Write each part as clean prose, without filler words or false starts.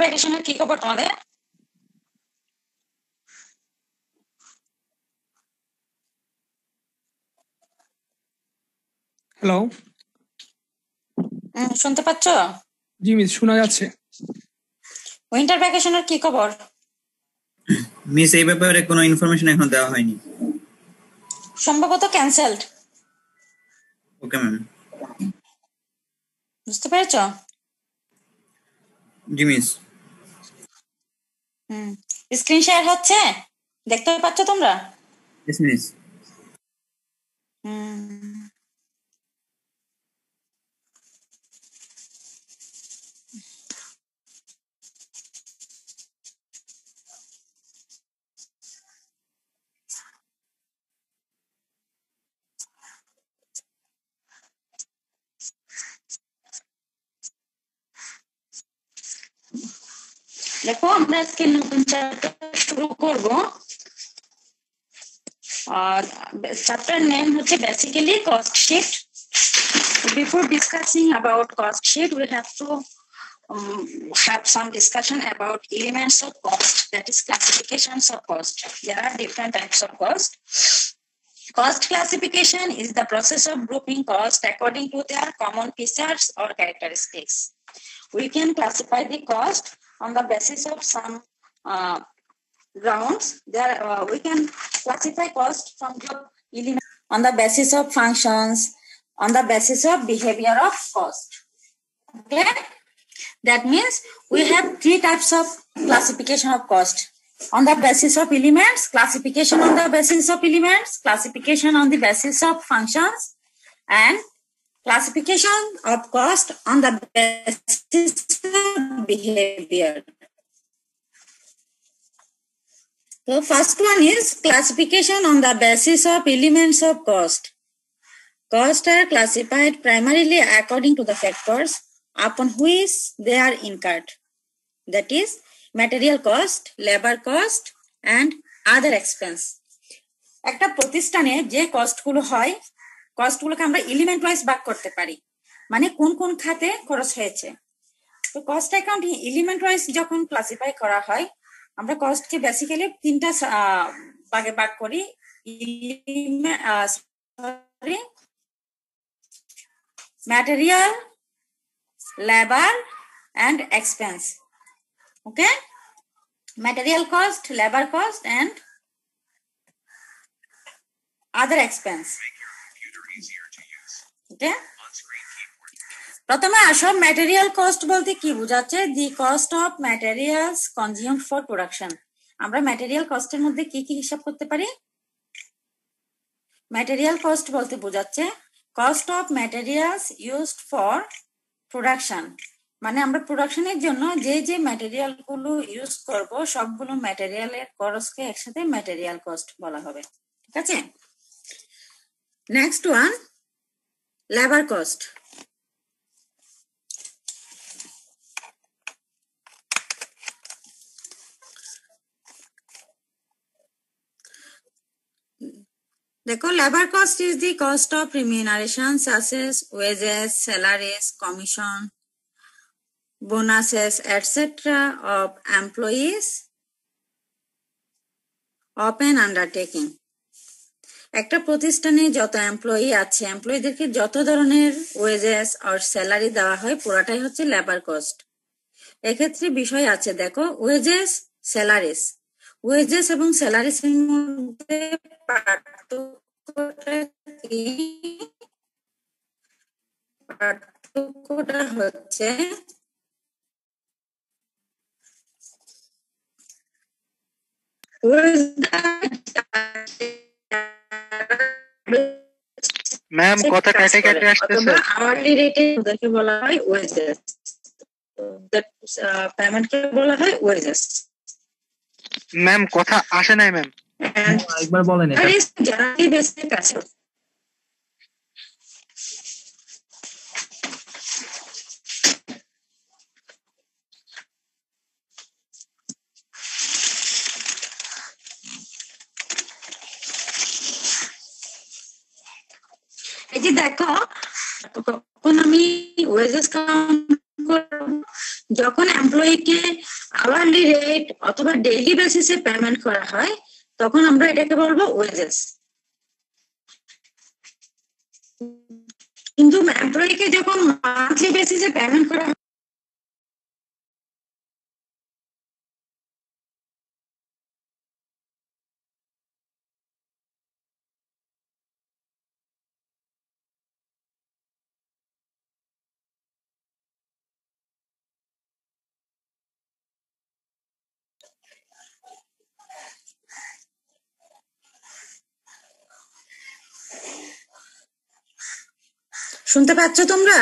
ভ্যাকেশনের কি খবর তোমাদের? হ্যালো, শুনতে পাচ্ছ? জি মিস, শোনা যাচ্ছে। উইন্টার ভ্যাকেশনের কি খবর? মিস, এই ব্যাপারে কোনো ইনফরমেশন এখন দেওয়া হয়নি। সম্ভবত ক্যান্সেলড। Okay ma'am. বুঝতে পেরেছ? জি মিস। স্ক্রিন শেয়ার হচ্ছে, দেখতে পাচ্ছ তোমরা? Yes miss. দেখো, আমরা আজকে নতুন চ্যাপ্টার শুরু করব। আর চ্যাপ্টার নেম হচ্ছে basically cost sheet. Before discussing about cost sheet, we have to have some discussion about elements of cost, that is classifications of cost. There are different types of cost. Cost classification is the process of grouping cost according to their common features or characteristics. We can classify the cost on the basis of some grounds. There we can classify cost from the elements on the basis of functions, on the basis of behavior of cost. Okay, that means we have three types of classification of cost: on the basis of elements, classification on the basis of elements, classification on the basis of functions, and classification of cost on the basis of behavior. So first one is classification on the basis of elements of cost. Costs are classified primarily according to the factors upon which they are incurred. That is material cost, labor cost, and other expense. একটা প্রতিষ্ঠানে যে কস্টগুলো হয়, কস্টগুলোকে আমরা element wise ভাগ করতে পারি, মানে কোন কোন খাতে খরচ হয়েছে। তো কস্ট অ্যাকাউন্টিং এলিমেন্ট ওয়াইজ যখন ক্লাসিফাই করা হয়, আমরা কস্টকে বেসিক্যালি তিনটা ভাগে ভাগ করি: material, labor, and expense. Okay, material cost, labor cost, and other expense. Okay, প্রথমে আসো ম্যাটেরিয়াল কস্ট বলতে কি বোঝাচ্ছে? দি cost of materials consumed for production. আমরা ম্যাটেরিয়াল কস্টের মধ্যে কি কি হিসাব করতে পারি? ম্যাটেরিয়াল কস্ট বলতে বোঝাচ্ছে cost of materials used for production, মানে আমরা প্রোডাকশনের জন্য যে যে ম্যাটেরিয়াল গুলো ইউজ করব সবগুলো ম্যাটেরিয়ালের খরচকে একসাথে ম্যাটেরিয়াল কস্ট বলা হবে। ঠিক আছে, নেক্সট ওয়ান লেবার কস্ট। देखो, labour cost is the cost of remuneration such as wages, salaries, commission, bonuses, etc. of employees of an undertaking. একটা প্রতিষ্ঠানে যত এমপ্লয়ি আছে, এমপ্লয়িদেরকে যত ধরনের ওয়েজেস আর স্যালারি দেওয়া হয় পুরাটাই হচ্ছে লেবার কস্ট। এক্ষেত্রে বিষয় আছে, দেখো ওয়েজেস, স্যালারিস, ওয়েজেস এবং স্যালারিস এর মধ্যে পার্থক্যটা হচ্ছে ম্যাম কথা কেটে কেটে আসতেছে। আওয়ারলি রেটে ওদেরকে বলা হয় ওয়েজেস, পেমেন্টকে বলা হয় ওয়েজেস। ম্যাম কথা আসে নাই ম্যাম, একবার বলেন। এটা জেনারেলি বেসিক আছে। এই যে দেখো, তখন আমি ওয়েজেস কাউন্ট করব যখন এমপ্লয়িকে আওয়ারলি রেট অথবা ডেইলি বেসিসে পেমেন্ট করা হয় তখন আমরা এটাকে বলবো ওয়েজেস। কিন্তু এমপ্লয়িকে যখন মান্থলি বেসিসে পেমেন্ট করা হয় শুনতে পাচ্ছ তোমরা?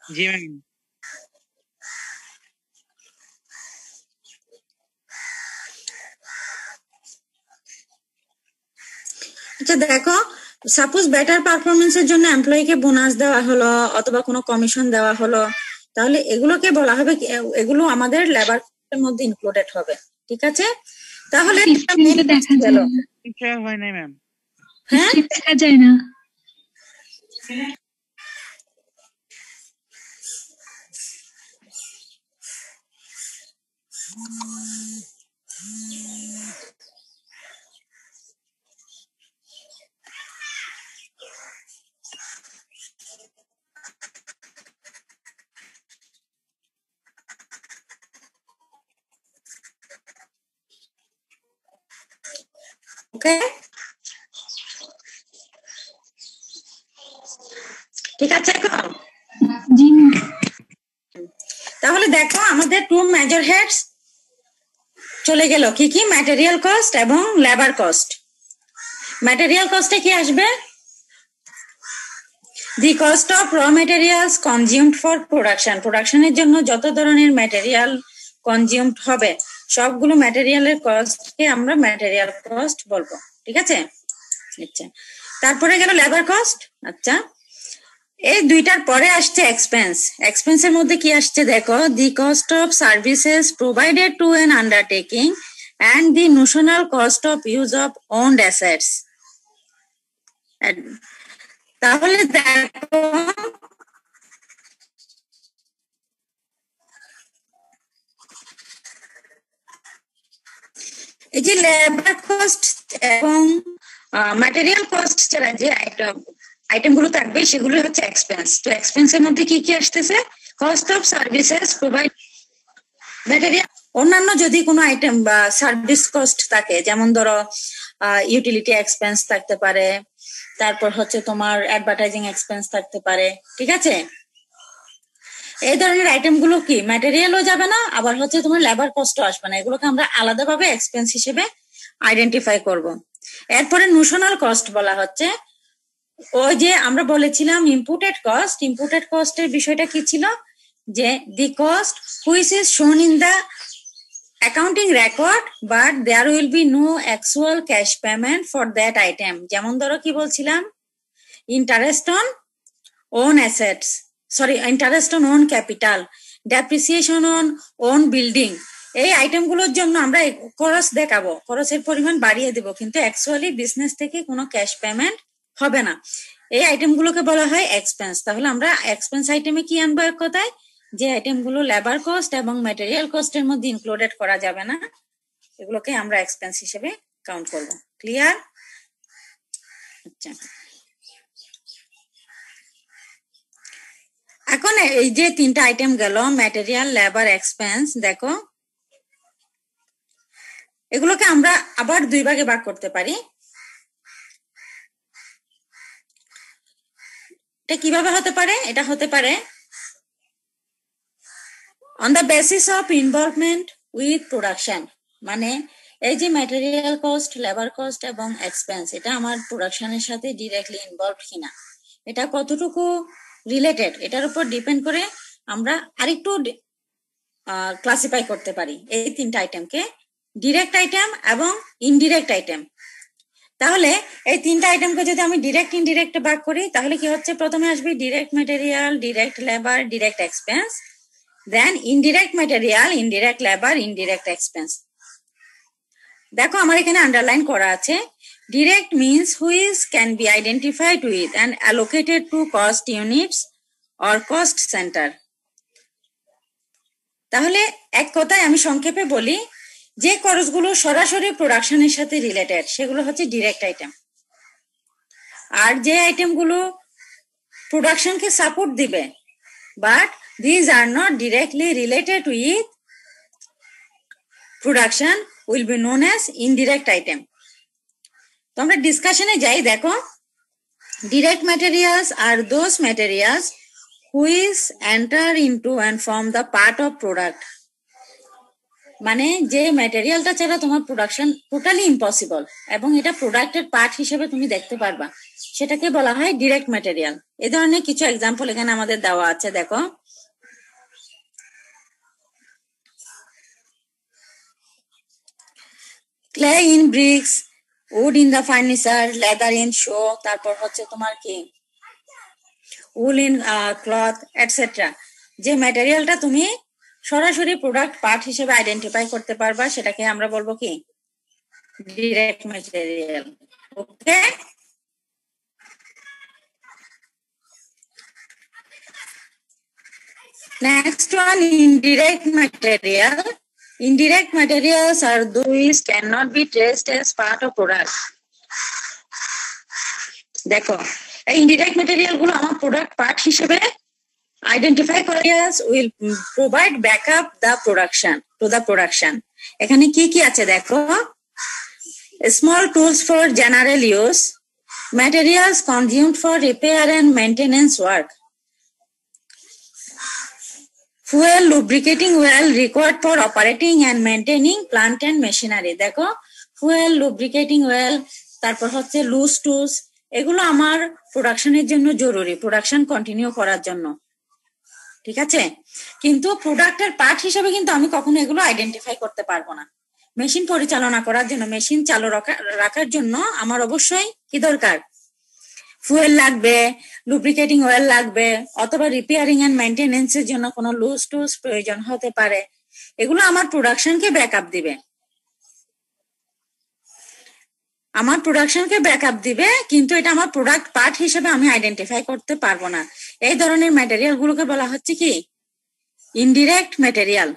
জি ম্যাম। আচ্ছা দেখো, সাপোজ বেটার পারফরমেন্সের জন্য এমপ্লয়িকে বোনাস দেওয়া হলো অথবা কোনো কমিশন দেওয়া হলো, তাহলে এগুলোকে বলা হবে এগুলো আমাদের লেবার এর মধ্যে ইনক্লুডেড হবে। ঠিক আছে, তাহলে দেখা যায় না। কিছু হয় নাই ম্যাম। হ্যাঁ দেখা যায় না। ওকে, ঠিক আছে এখন? জি তাহলে দেখো আমাদের টু মেজর হেডস চলে গেল, কি কি? ম্যাটেরিয়াল কস্ট এবং লেবার কস্ট। ম্যাটেরিয়াল কস্টে কি আসবে? The cost of raw materials consumed for production. প্রোডাকশনের জন্য যত ধরনের ম্যাটেরিয়াল কনজিউমড হবে সবগুলো ম্যাটেরিয়ালের কস্টকে আমরা ম্যাটেরিয়াল কস্ট বলবো। ঠিক আছে, আচ্ছা তারপরে গেল লেবার কস্ট। আচ্ছা, এই দুইটার পরে আসছে এক্সপেন্স। এক্সপেন্সের মধ্যে কি আসছে দেখো, দি cost of services provided to N undertaking and the notional cost of use of owned assets. তাহলে দেখো এই যে লেবার কস্ট এবং ম্যাটেরিয়াল কস্ট ছাড়া যে আইটেমগুলো থাকবে সেগুলো হচ্ছে এক্সপেন্স। তো এক্সপেন্সের মধ্যে কি কি আসতেছে? Cost of services provide material. অন্যান্য যদি কোনো আইটেম বা সার্ভিস কস্ট থাকে, যেমন ধরো ইউটিলিটি এক্সপেন্স থাকতে পারে, তারপর হচ্ছে তোমার অ্যাডভার্টাইজিং এক্সপেন্স থাকতে পারে। ঠিক আছে, এই ধরনের আইটেম গুলো কি ম্যাটেরিয়ালও যাবে না, আবার হচ্ছে তোমার লেবার কস্টও আসবে না। এগুলোকে আমরা আলাদাভাবে এক্সপেন্স হিসেবে আইডেন্টিফাই করব। এরপরে নোশনাল কস্ট বলা হচ্ছে, ওই যে আমরা বলেছিলাম ইম্পুটেড কস্ট। ইম্পুটেড কস্টের বিষয়টা কি ছিল? যে the cost which is shown in the accounting record but there will be no actual cash payment for that item. যেমন ধরো কি বলছিলাম, interest on own assets, sorry interest on own capital, depreciation on own building. এই আইটেমগুলোর জন্য আমরা খরচ দেখাবো, খরচের পরিমাণ বাড়িয়ে দেবো, কিন্তু অ্যাকচুয়ালি বিজনেস থেকে কোনো ক্যাশ পেমেন্ট হবে না। এই আইটেমগুলোকে বলা হয় এক্সপেন্স। তাহলে আমরা এক্সপেন্স আইটেমে কি আনবো এক কথায়? যে আইটেমগুলো লেবার কস্ট এবং ম্যাটেরিয়াল কস্টের মধ্যে ইনক্লুডেড করা যাবে না, এগুলোকে আমরা এক্সপেন্স হিসেবে কাউন্ট করব। ক্লিয়ার? আচ্ছা, এখন এই যে তিনটা আইটেম গেল, ম্যাটেরিয়াল, লেবার, এক্সপেন্স, দেখো এগুলোকে আমরা আবার দুই ভাগে ভাগ করতে পারি। এটা কিভাবে হতে পারে? এটা হতে পারে on the basis of involvement with production. মানে এই যে ম্যাটেরিয়াল কস্ট, লেবার কস্ট এবং এক্সপেন্স, এটা আমার প্রোডাকশনের সাথে ডিরেক্টলি ইনভলভ কিনা, এটা কতটুকু রিলেটেড, এটার উপর ডিপেন্ড করে আমরা আরেকটু ক্লাসিফাই করতে পারি এই তিনটা আইটেমকে, ডিরেক্ট আইটেম এবং ইনডিরেক্ট আইটেম। তাহলে এই তিনটা আইটেমকে যদি আমি ডিরেক্ট ইনডিরেক্ট ভাগ করি, তাহলে কি হচ্ছে? প্রথমে আসবে direct material, direct labour, direct expense, then indirect material, indirect labour, indirect expense. দেখো আমার এখানে আন্ডারলাইন করা আছে, direct means which can be identified with and allocated to cost units or cost center. তাহলে এক কথায় আমি সংক্ষেপে বলি, যে খরচগুলো সরাসরি প্রোডাকশনের সাথে রিলেটেড সেগুলো হচ্ছে ডিরেক্ট আইটেম, আর যে আইটেমগুলো প্রোডাকশনকে সাপোর্ট দিবে but these are not directly related with production will be known as indirect item. তো আমরা ডিসকাশনে যাই। দেখো, direct materials are those materials which enter into and form the part of product. মানে যে ম্যাটেরিয়ালটা ছাড়া তোমার প্রোডাকশন টোটালি ইম্পসিবল এবং এটা প্রোডাক্টের পার্ট হিসেবে তুমি দেখতে পারবা, সেটাকে বলা হয় ডিরেক্ট ম্যাটেরিয়াল। এই ধরনের কিছু এক্সাম্পল এখানে আমাদের দেওয়া আছে। দেখো, clay in bricks, wood in the furniture, leather in shoe, তারপর হচ্ছে তোমার কি wool in cloth, এটসেট্রা। যে ম্যাটেরিয়ালটা তুমি সরাসরি প্রোডাক্ট পার্ট হিসেবে আইডেন্টিফাই করতে পারবা সেটাকে আমরা বলবো কি direct material. Okay, next one, indirect material. Indirect materials are those cannot be traced as part of product. দেখো, এই ইনডিরেক্ট ম্যাটেরিয়াল গুলো আমার প্রোডাক্ট পার্ট হিসেবে আইডেন্টিফাই করে will provide backup the production to the production. এখানে কি কি আছে দেখো, small tools for general use, materials consumed for repair and maintenance work, fuel lubricating oil required for operating and maintaining plant and machinery. দেখো, fuel lubricating oil, তারপর হচ্ছে loose tools, এগুলো আমার প্রোডাকশনের জন্য জরুরি, প্রোডাকশন কন্টিনিউ করার জন্য। ঠিক আছে, কিন্তু প্রোডাক্টের পার্ট হিসেবে কিন্তু আমি কখনো এগুলো আইডেন্টিফাই করতে পারবো না। মেশিন পরিচালনা করার জন্য, মেশিন চালু রাখার জন্য আমার অবশ্যই কি দরকার, ফুয়েল লাগবে, লুব্রিকেটিং অয়েল লাগবে, অথবা রিপেয়ারিং এন্ড মেইনটেনেন্স এর জন্য কোনো লুজ টুলস প্রয়োজন হতে পারে। এগুলো আমার প্রোডাকশনকে ব্যাকআপ দিবে, আমার প্রোডাকশনকে ব্যাকআপ দিবে, কিন্তু এটা আমার প্রোডাক্ট পার্ট হিসেবে আমি আইডেন্টিফাই করতে পারবো না। এই ধরনের ম্যাটেরিয়াল গুলোকে বলা হচ্ছে কি ইনডিরেক্ট ম্যাটেরিয়াল।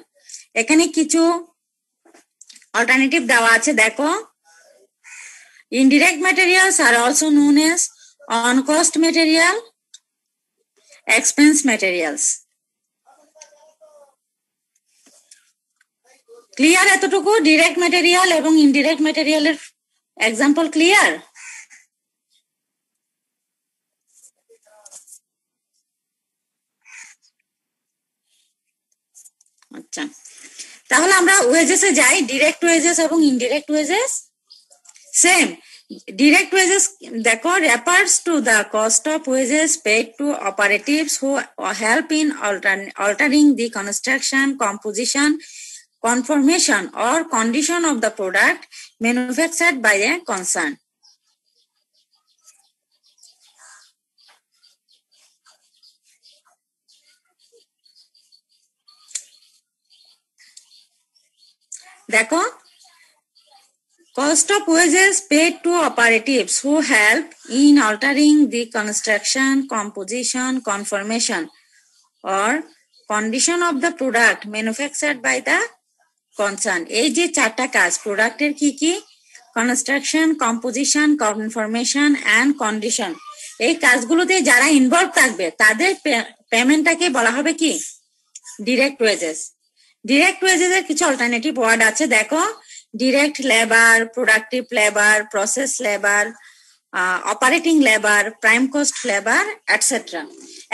এখানে কিছু অল্টারনেটিভ দেওয়া আছে। দেখো, indirect materials are also known as on-cost material, expense materials. Clear এতটুকু? ডিরেক্ট ম্যাটেরিয়াল এবং ইনডিরেক্ট ম্যাটেরিয়ালের এক্সাম্পল ক্লিয়ার? আচ্ছা, তাহলে আমরা ওয়েজেসে যাই। ডিরেক্ট ওয়েজেস এবং indirect wages same. Direct wages, দেখো, refers to the cost of wages paid to operatives who help in altering the construction, composition, conformation or condition of the product manufactured by a concern. দেখো, cost of wages paid to operatives who help in altering the construction, composition, conformation or condition of the product manufactured by the concern. এই যে চারটা কাজ প্রোডাক্টের কি কি, construction, composition, conformation and condition, এই কাজগুলোতে যারা ইনভলভ থাকবে তাদের পেমেন্টটাকে বলা হবে কি ডিরেক্ট ওয়েজেস। ডিরেক্ট ওয়েজেস এর কিছু অল্টারনেটিভ ওয়ার্ড আছে। দেখো, direct labour, productive labour, process labour, operating labour, prime cost labour, etcetera.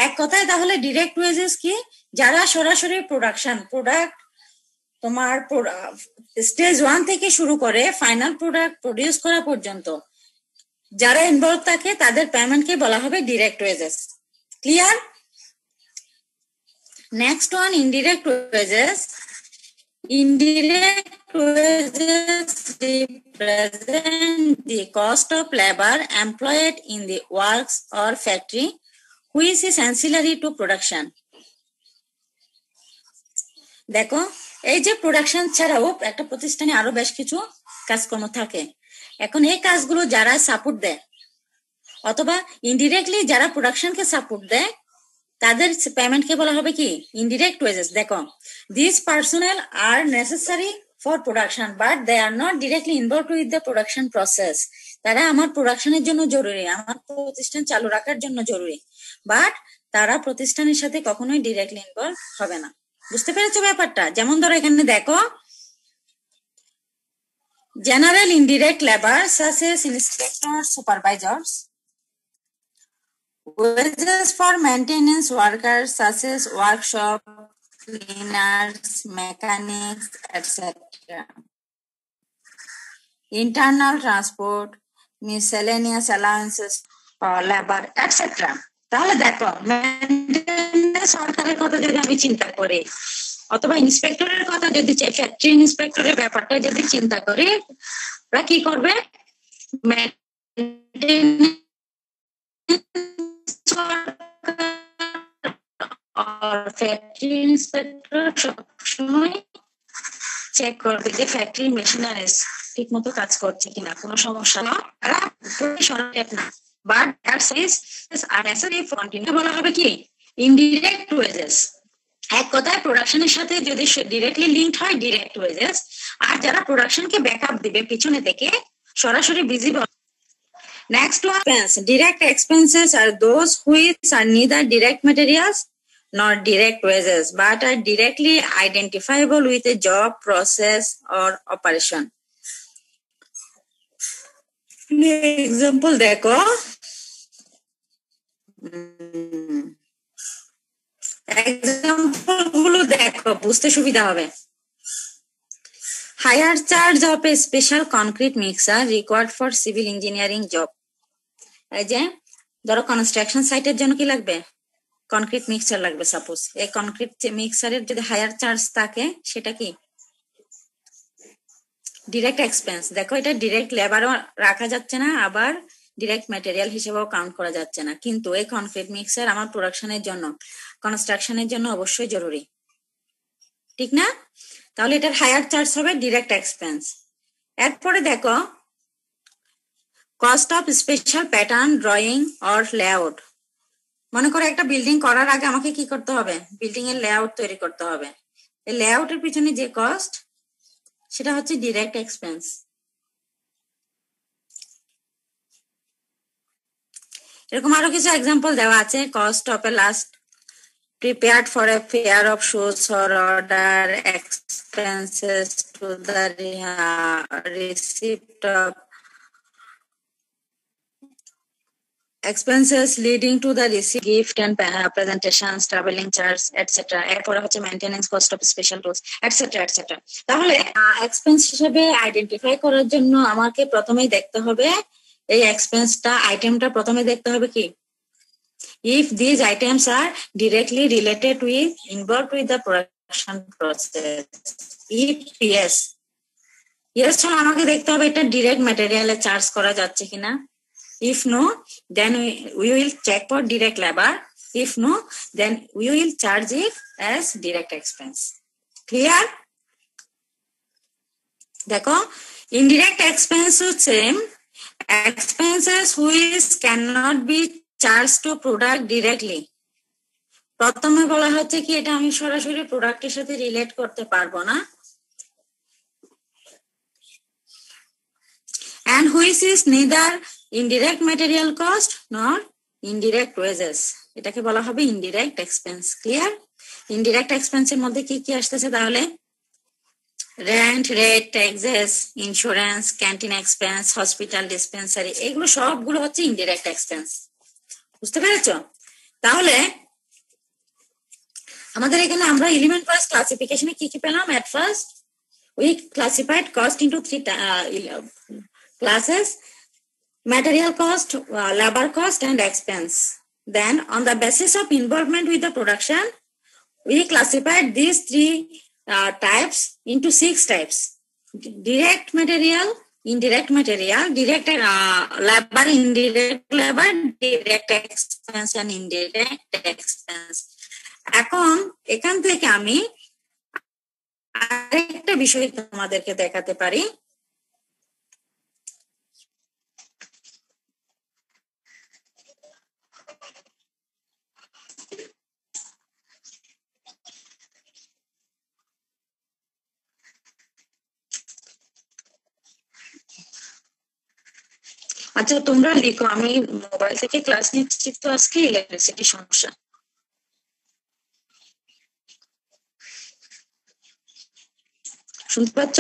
এক কথায় তাহলে ডিরেক্ট ওয়েজেস কি, যারা সরাসরি প্রোডাক্ট তোমার স্টেজ 1 থেকে শুরু করে ফাইনাল প্রোডাক্ট প্রডিউস করা পর্যন্ত যারা ইনভলভ থাকে তাদের পেমেন্টকে বলা হবে direct wages. Clear? Next one, indirect wages. Indirect wages represent the cost of labor employed in the works or factory which is ancillary to production. দেখো, এই যে প্রোডাকশন ছাড়াও একটা প্রতিষ্ঠানে আরো বেশ কিছু কাজকর্ম থাকে। এখন এই কাজগুলো যারা সাপোর্ট দেয় অথবা ইনডিরেক্টলি যারা প্রোডাকশনকে সাপোর্ট দেয় তাদের পেমেন্টকে বলা হবে কি ইনডিরেক্ট ওয়েজেস। দেখো, this personnel are necessary for production but they are not directly involved with the production process. তারা আমার প্রোডাকশনের জন্য জরুরি, আমার প্রতিষ্ঠান চালু রাখার জন্য জরুরি, বাট তারা প্রতিষ্ঠানের সাথে কখনোই ডিরেক্টলি ইনভলভ হবে না। বুঝতে পেরেছো ব্যাপারটা? যেমন ধরো এখানে দেখো, general indirect labor such as inspectors, supervisors, wages for maintenance workers such as workshop cleaners, mechanics, etc. Internal transport, miscellaneous allowances for labor, etc. তাহলে দেখো, মেইনটেনেন্স ওয়ার্কারের কথা যদি আমি চিন্তা করি, অথবা ইন্সপেক্টরের কথা যদি, ফ্যাক্টরি ইন্সপেক্টরের ব্যাপারটা যদি চিন্তা করি, ওরা কি করবে? ফ্যাক্টরি ইন্সপেক্টর সবসময় চেক করবে যে ফ্যাক্টরি মেশিনারিজ ঠিক মতো কাজ করছে কিনা, কোনো সমস্যা না। বাট বলা হবে কি ইনডিরেক্ট ওয়েজেস। এক কথায় প্রোডাকশনের সাথে যদি ডিরেক্টলি লিঙ্কড হয় ডিরেক্ট ওয়েজেস, আর যারা প্রোডাকশনকে ব্যাকআপ দিবে পিছনে থেকে সরাসরি visible. Next one, expense. Direct expenses are those which are neither direct materials nor direct wages but are directly identifiable with a job, process or operation. Example দেখো, example গুলো দেখো, বুঝতে সুবিধা হবে। Higher charge of a special concrete mixer required for civil engineering job. এই যে ধরো construction সাইটের জন্য কি লাগবে? কনক্রিট মিক্সচার লাগবে। সাপোজ এই কনক্রিট মিক্সচারের যদি হায়ার চার্জ থাকে, সেটা কি ডিরেক্ট এক্সপেন্স। দেখো, এটা ডিরেক্ট লেবারও রাখা যাচ্ছে না, আবার ডিরেক্ট ম্যাটেরিয়াল হিসেবেও কাউন্ট করা যাচ্ছে না, কিন্তু এই কনক্রিট মিক্সচার আমার প্রোডাকশনের জন্য, কনস্ট্রাকশনের জন্য অবশ্যই জরুরি, ঠিক না? তাহলে এটার হায়ার চার্জ হবে ডিরেক্ট এক্সপেন্স। এরপরে দেখো, cost of special pattern drawing or layout. মনে করো একটা বিল্ডিং করার আগে আমাকে কি করতে হবে? বিল্ডিং এর লেআউট তৈরি করতে হবে। এই লেআউটের পিছনে যে কস্ট, সেটা হচ্ছে ডিরেক্ট এক্সপেন্স। এরকম আরো কিছু এক্সাম্পল দেওয়া আছে। Cost of A last prepared for a pair of shoes or order, expenses to the receipt of expenses leading to the receipt, gift and presentations, traveling charge, etc. এরপরে হচ্ছে maintenance cost of special tools, etc. etc. তাহলে expense হিসেবে identify করার জন্য আমাকে প্রথমেই দেখতে হবে এই এক্সপেন্সটা, আইটেমটা প্রথমে দেখতে হবে কি if these items are directly related with, involved with the production process. If yes, yes ছাড়া আমাকে দেখতে হবে এটা ডিরেক্ট ম্যাটেরিয়ালে চার্জ করা যাচ্ছে কিনা। If no, then we will check for direct labor. If no, then we will charge it as direct expense. Clear? দেখো, indirect expense হচ্ছে expenses which cannot be charged to product directly. প্রথমে বলা হচ্ছে কি এটা আমি সরাসরি প্রোডাক্টের সাথে রিলেট করতে পারবো না, and which is neither indirect material cost nor indirect wages. এটাকে বলা হবে indirect expense. ক্লিয়ার? ইনডিরেক্ট এক্সপেন্সের মধ্যে কি কি আসতেছে তাহলে? Rent, rate, taxes, insurance, canteen expense, hospital, dispensary, এগুলো সবগুলো হচ্ছে ইনডিরেক্ট এক্সপেন্স। বুঝতে পেরেছো? তাহলে আমাদের এখানে আমরা এলিমেন্ট ওয়াইজ ক্লাসিফিকেশনে কি কি পেলাম? At first we classified cost into three classes: material cost, labor cost, and expense. Then on the basis of involvement with the production, we classified these three types into 6 types: direct material, indirect material, direct labor, indirect labor, direct expense, and indirect expense. এখন এখান থেকে আমি আরেকটা বিষয় তোমাদেরকে দেখাতে পারি। আচ্ছা তোমরা লিখো, আমি মোবাইল থেকে ক্লাস নিচ্ছি তো আজকে ইলেকট্রিসিটি সমস্যা। শুনতে পাচ্ছ?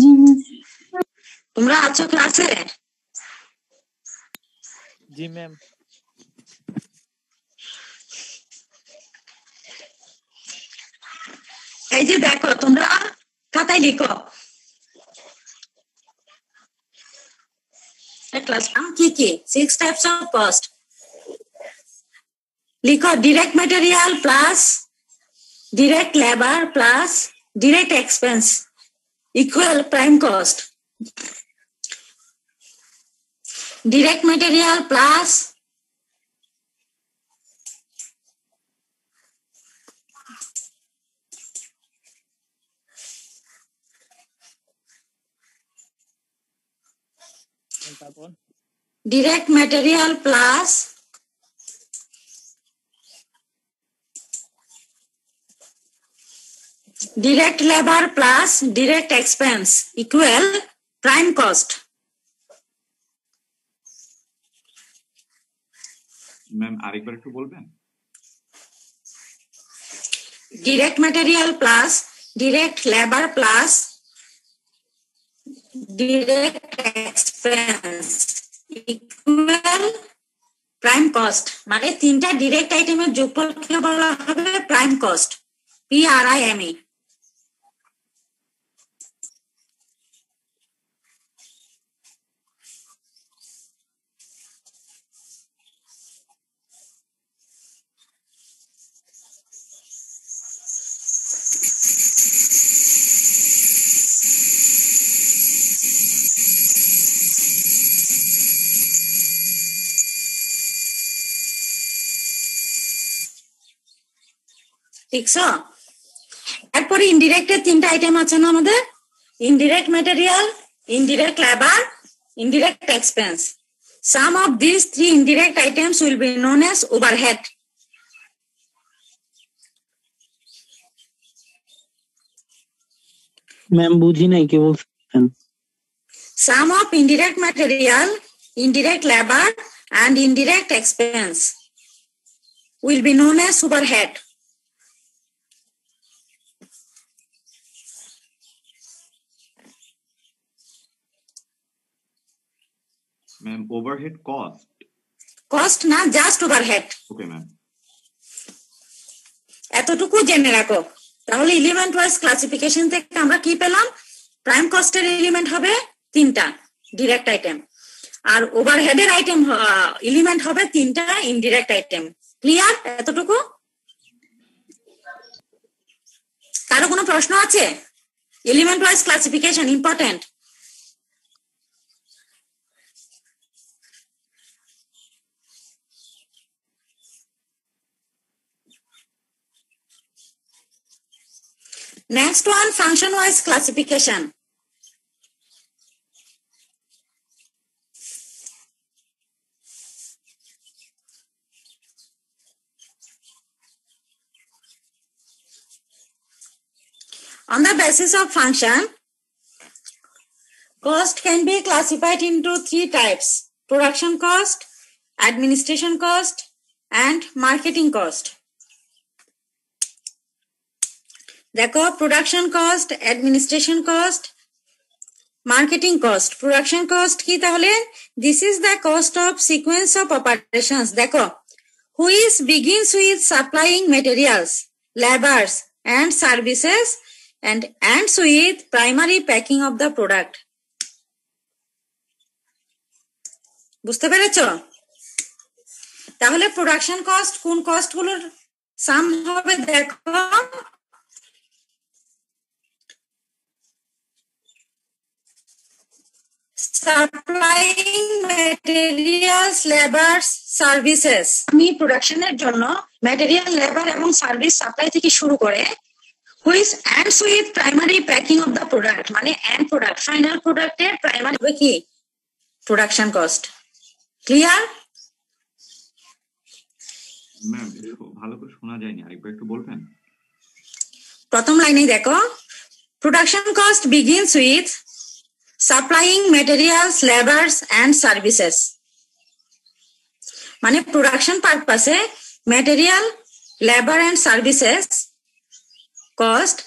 জি মিস। তোমরা আছো ক্লাসে? জি ম্যাম। এই যে দেখো, তোমরা খাতায় লিখো ক্লাস কি কি 6 টাইপস অফ কস্ট। লিখো direct material plus direct labor plus direct expense equal prime cost. Direct material plus direct material plus direct labor plus direct expense equal prime cost. Ma'am আরেকবার একটু বলবেন? Direct material plus direct labor plus direct expense equal prime cost. মানে তিনটা direct আইটেমের যোগফলকে বলা হবে prime cost. PRIME. ঠিকছো? এরপরে ইনডিরেক্টের তিনটা আইটেম আছে না আমাদের, indirect material, indirect labour, indirect expense. Some of these three indirect items will be known as overhead. Ma'am বুঝি নাই কি বলছেন? Some of indirect material, indirect labor and indirect expense will be known as overhead. Ma'am overhead cost? Cost না, just overhead. Okay ma'am. এতটুকু জেনে রাখো। তাহলে element wise classification থেকে আমরা কি পেলাম? প্রাইম কস্টের এলিমেন্ট হবে তিনটা ডিরেক্ট আইটেম, আর ওভারহেডের আইটেম এলিমেন্ট হবে তিনটা ইনডিরেক্ট আইটেম। ক্লিয়ার? এতটুকু? কারো কোনো প্রশ্ন আছে? Element wise classification important. Next one, function wise classification. On the basis of function, cost can be classified into three types: production cost, administration cost, and marketing cost. দেখো, production cost, administration cost, marketing cost. Production cost কি তাহলে? This is the cost of sequence of operations. দেখো, which begins with supplying materials, labours and services and ends with primary packing of the product. বুঝতে পেরেছো? তাহলে production cost কোন cost গুলোর সাম হবে? দেখো, সাপ্লাইং ম্যাটেরিয়ালস, লেবার্স, সার্ভিসেস। আমি প্রোডাকশনের জন্য ম্যাটেরিয়াল, লেবার এবং সার্ভিস সাপ্লাই থেকে শুরু করে which ends with primary packing of the product, মানে end product, final product এর প্রাইমারি হবে কি? Production cost. ক্লিয়ার? ম্যাম ভালো করে শোনা যায়নি, আরেকবার একটু বলবেন? প্রথম লাইনে দেখো, production cost begins with supplying materials, labours and services. মানে প্রোডাকশন পারপাসে material, labour and services cost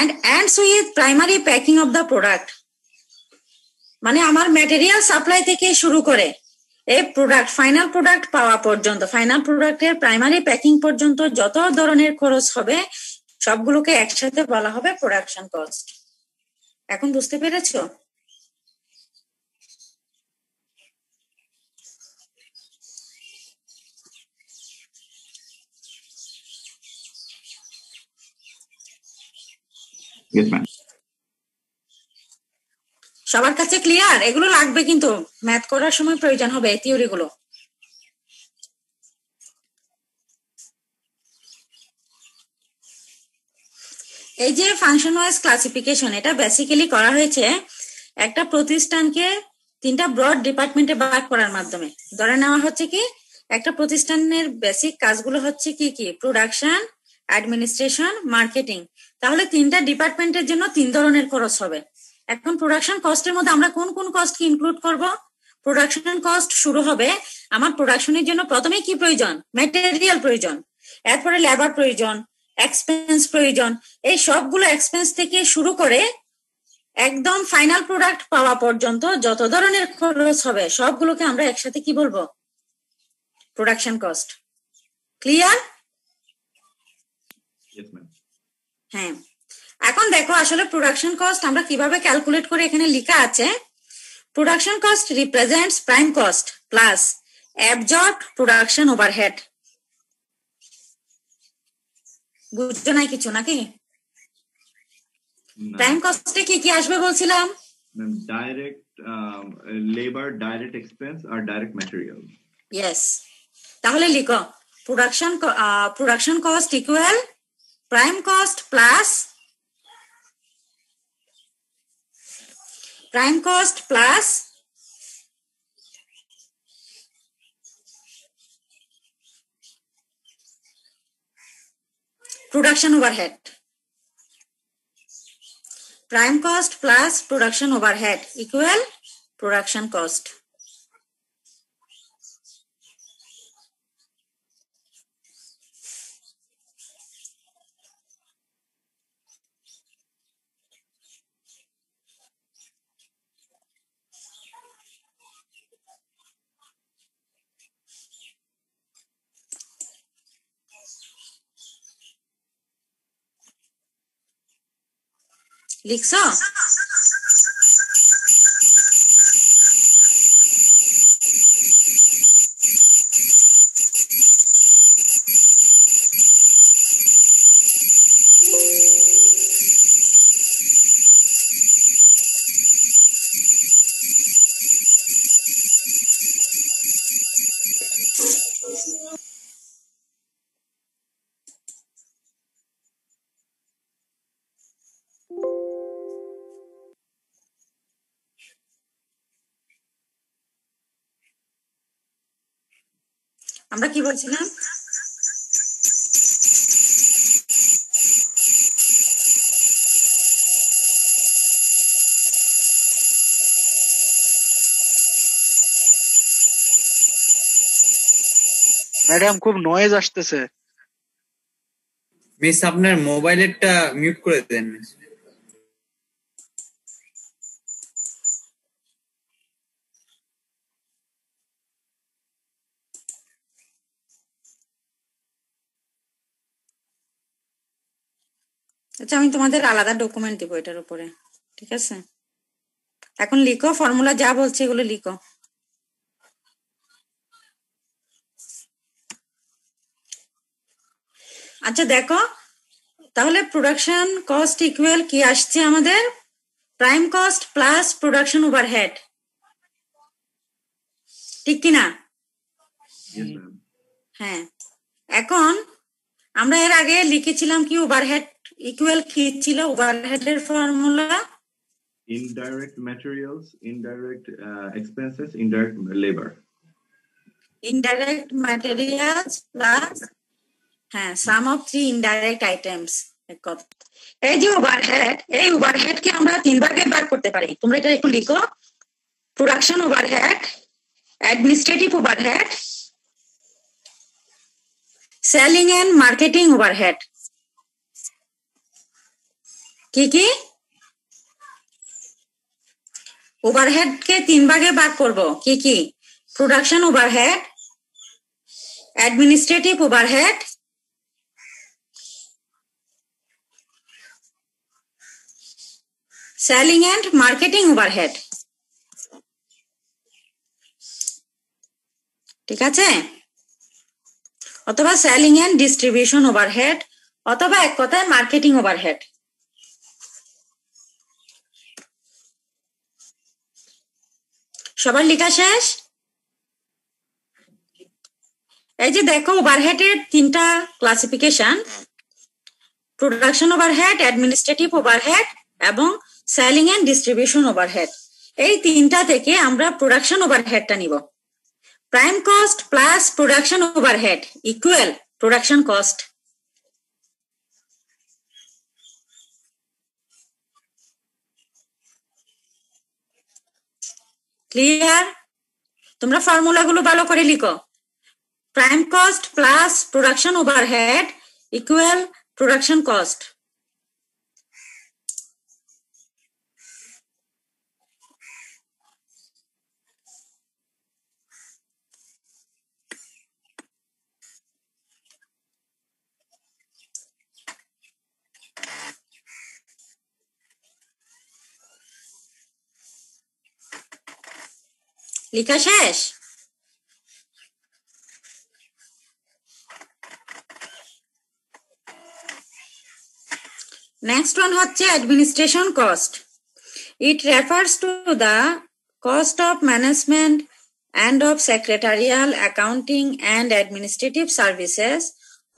and ends with primary packing of the product। মানে আমার ম্যাটেরিয়াল সাপ্লাই থেকে শুরু করে এই প্রোডাক্ট ফাইনাল প্রোডাক্ট পাওয়া পর্যন্ত, ফাইনাল প্রোডাক্টের প্রাইমারি প্যাকিং পর্যন্ত যত ধরনের খরচ হবে সবগুলোকে একসাথে বলা হবে প্রোডাকশন কস্ট। এখন বুঝতে পেরেছো? Yes, ma'am. সবার কাছে ক্লিয়ার? এগুলো লাগবে কিন্তু ম্যাথ করার সময় প্রয়োজন হবে এই থিওরিগুলো। এই যে ফাংশন ওয়াইজ ক্লাসিফিকেশন, এটা বেসিক্যালি করা হয়েছে একটা প্রতিষ্ঠানকে তিনটা ব্রড ডিপার্টমেন্টে ভাগ করার মাধ্যমে। ধরে নেওয়া হচ্ছে কি একটা প্রতিষ্ঠানের বেসিক কাজগুলো হচ্ছে কি কি, প্রোডাকশন, অ্যাডমিনিস্ট্রেশন, মার্কেটিং। তাহলে তিনটা ডিপার্টমেন্টের জন্য তিন ধরনের খরচ হবে। এখন প্রোডাকশন কস্টের মধ্যে আমরা কোন কোন কস্টকে ইনক্লুড করব? প্রোডাকশন কস্ট শুরু হবে আমার প্রোডাকশনের জন্য প্রথমে কি প্রয়োজন? ম্যাটেরিয়াল প্রয়োজন, এরপরে লেবার প্রয়োজন, এক্সপেন্স প্রয়োজন। এই সবগুলো এক্সপেন্স থেকে শুরু করে একদম ফাইনাল প্রোডাক্ট পাওয়া পর্যন্ত যত ধরনের খরচ হবে সবগুলোকে আমরা একসাথে কি বলবো? Production cost. Clear? Yes, ma'am. হ্যাঁ, এখন দেখো আসলে প্রোডাকশন কস্ট আমরা কিভাবে ক্যালকুলেট করে এখানে লেখা আছে, production cost represents prime cost plus absorbed production overhead. বুঝছো না কিছু নাকি? প্রাইম কস্টে কি কি আসবে বলছিলাম? Ma'am, direct labor, direct expense, or direct material. Yes, তাহলে লিখো production cost equal prime cost plus prime cost plus production overhead. Prime cost plus production overhead equal production cost. লিখছো? আমরা কি বলছিলাম? ম্যাডাম খুব নয়েজ আসতেছে। মিস আপনার মোবাইলেরটা mute করে দেন মিস। আচ্ছা, আমি তোমাদের আলাদা ডকুমেন্ট দিব এটার উপরে, ঠিক আছে? এখন লিখো, ফর্মুলা যা বলছে এগুলো লিখো। আচ্ছা দেখো, তাহলে প্রোডাকশন কস্ট ইকুয়াল কি আসছে আমাদের? Prime cost plus production overhead, ঠিক কিনা? Yes, ma'am. হ্যাঁ, এখন আমরা এর আগে লিখেছিলাম কি ওভারহেড ইকুয়াল কি ছিল? ওভারহেডের formula Indirect materials, indirect expenses, indirect labor. indirect materials plus হ্যাঁ sum of three indirect items, এই যে ওভারহেড, এই ওভারহেডকে আমরা 3 ভাগে ভাগ করতে পারি। তোমরা এটা একটু লিখো, production overhead, administrative overhead, selling and marketing overhead. কি কি ওভারহেড কে 3 ভাগে ভাগ করব? কি কি? Production overhead, administrative overhead, selling and marketing overhead. ঠিক আছে? অথবা সেলিং এন্ড ডিস্ট্রিবিউশন ওভারহেড, অথবা এক কথায় মার্কেটিং ওভারহেড। সবার লেখা শেষ? এই যে দেখো ওভারহেডের 3টা classification, production overhead, administrative overhead এবং সেলিং এন্ড ডিস্ট্রিবিউশন ওভারহেড। এই 3টা থেকে আমরা প্রোডাকশন ওভারহেডটা নিব। Prime cost plus production overhead equal production cost. Clear? তোমরা ফর্মুলাগুলো ভালো করে লিখো। Prime cost plus production overhead equal production cost. লেখা শেষ? Next one হচ্ছে administration cost. It refers to the cost of management and of secretarial, accounting and administrative services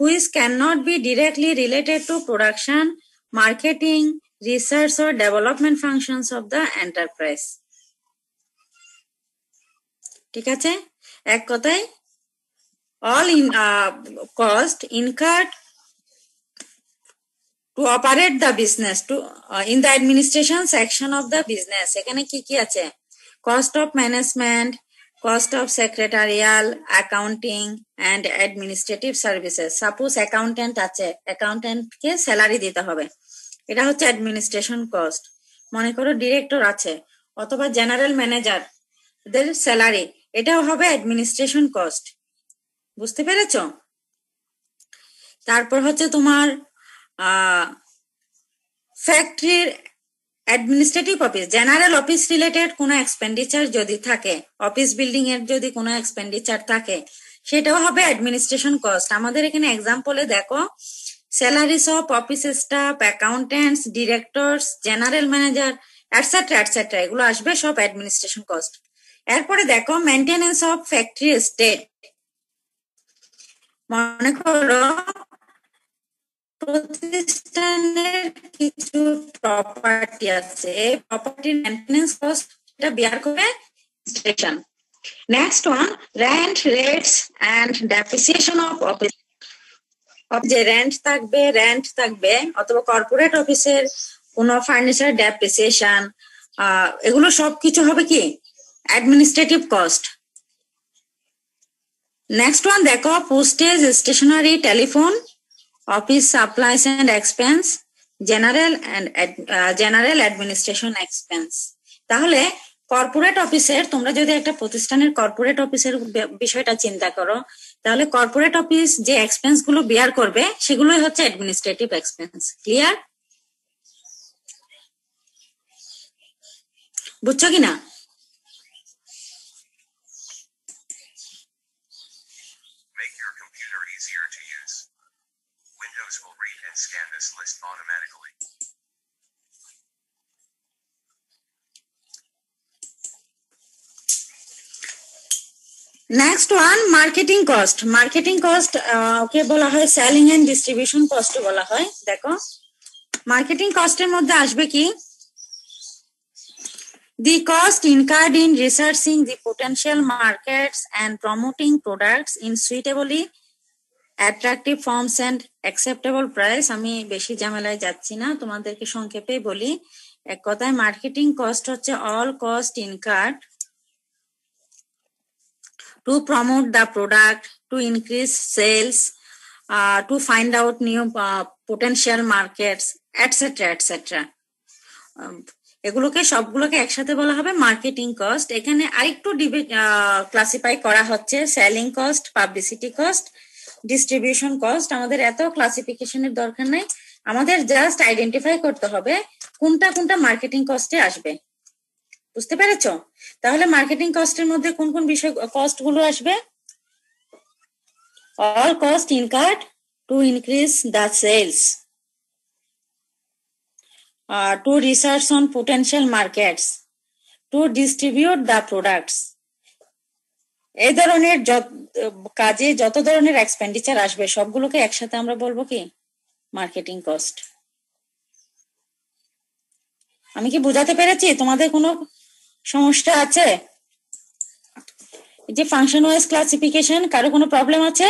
which cannot be directly related to production, marketing, research or development functions of the enterprise. ঠিক আছে? এক কথায় all cost incurred to operate the business to in the administration section of the business. এখানে কি কি আছে? Cost of management, cost of secretarial, accounting and administrative services. Suppose accountant আছে, accountant কে salary দিতে হবে, এটা হচ্ছে administration cost. মনে করো ডিরেক্টর আছে অথবা জেনারেল ম্যানেজার, এদের স্যালারি, এটাও হবে administration cost. বুঝতে পেরেছো? তারপর হচ্ছে তোমার ফ্যাক্টরির administrative office, general office related কোনো এক্সপেন্ডিচার যদি থাকে, অফিস বিল্ডিং এর যদি কোনো এক্সপেন্ডিচার থাকে, সেটাও হবে অ্যাডমিনিস্ট্রেশন কস্ট। আমাদের এখানে এক্সাম্পলে দেখো, salaries of office staff, accountants, directors, general manager etcetera etcetera, এগুলো আসবে সব অ্যাডমিনিস্ট্রেশন কস্ট। এরপরে দেখো মেইনটেনেন্স অফ ফ্যাক্টরি স্টেট। মনে করো প্রতিষ্ঠানের কিছু প্রপার্টি আছে, এই প্রপার্টির মেইনটেনেন্স কস্ট এটা বিয়ার করে station. Next one, rent, rates and depreciation of office. যে রেন্ট থাকবে অথবা কর্পোরেট অফিসের কোনো ফার্নিচার ডেপ্রিসিয়েশন, এগুলো সবকিছু হবে কি অ্যাডমিনিস্ট্রেটিভ কস্ট। নেক্সট ওয়ান দেখো, postage, stationery, telephone, office supplies and expense, general administration expense. তাহলে কর্পোরেট অফিসের, তোমরা যদি একটা প্রতিষ্ঠানের কর্পোরেট অফিসের বিষয়টা চিন্তা করো, তাহলে কর্পোরেট অফিস যে এক্সপেন্স গুলো বিয়ার করবে সেগুলোই হচ্ছে অ্যাডমিনিস্ট্রেটিভ এক্সপেন্স। ক্লিয়ার? বুঝছো কিনা? Scan this list automatically. Next one, marketing cost. Marketing cost ওকে বলা হয় সেলিং এন্ড ডিস্ট্রিবিউশন কস্ট বলা হয়। দেখো মার্কেটিং কস্টের মধ্যে আসবে কি, the cost incurred in researching the potential markets and promoting products in suitably attractive forms and acceptable price. আমি বেশি ঝামেলায় যাচ্ছি না, তোমাদেরকে সংক্ষেপে বলি। এক কথায় মার্কেটিং কস্ট হচ্ছে all cost incurred to promote the product, to increase sales, to find out new potential markets, etc. etc. এগুলোকে সবগুলোকে একসাথে বলা হবে মার্কেটিং কস্ট। এখানে আরেকটু ক্লাসিফাই করা হচ্ছে selling cost, publicity cost, distribution cost. আমাদের এত ক্লাসিফিকেশনের দরকার নাই, আমাদের জাস্ট আইডেন্টিফাই করতে হবে কোনটা কোনটা মার্কেটিং কস্টে আসবে। বুঝতে পেরেছো? তাহলে মার্কেটিং কস্টের মধ্যে কোন কোন বিষয় কস্ট গুলো আসবে? All cost incurred to increase the sales, to research on potential markets, to distribute the products. এই ধরনের কাজে যত ধরনের এক্সপেন্ডিচার আসবে সবগুলোকে একসাথে আমরা বলবো কি মার্কেটিং কস্ট। আমি কি বোঝাতে পেরেছি? তোমাদের কোনো সমস্যা আছে? যে ফাংশন ওয়াইজ ক্লাসিফিকেশন, কারো কোনো প্রবলেম আছে?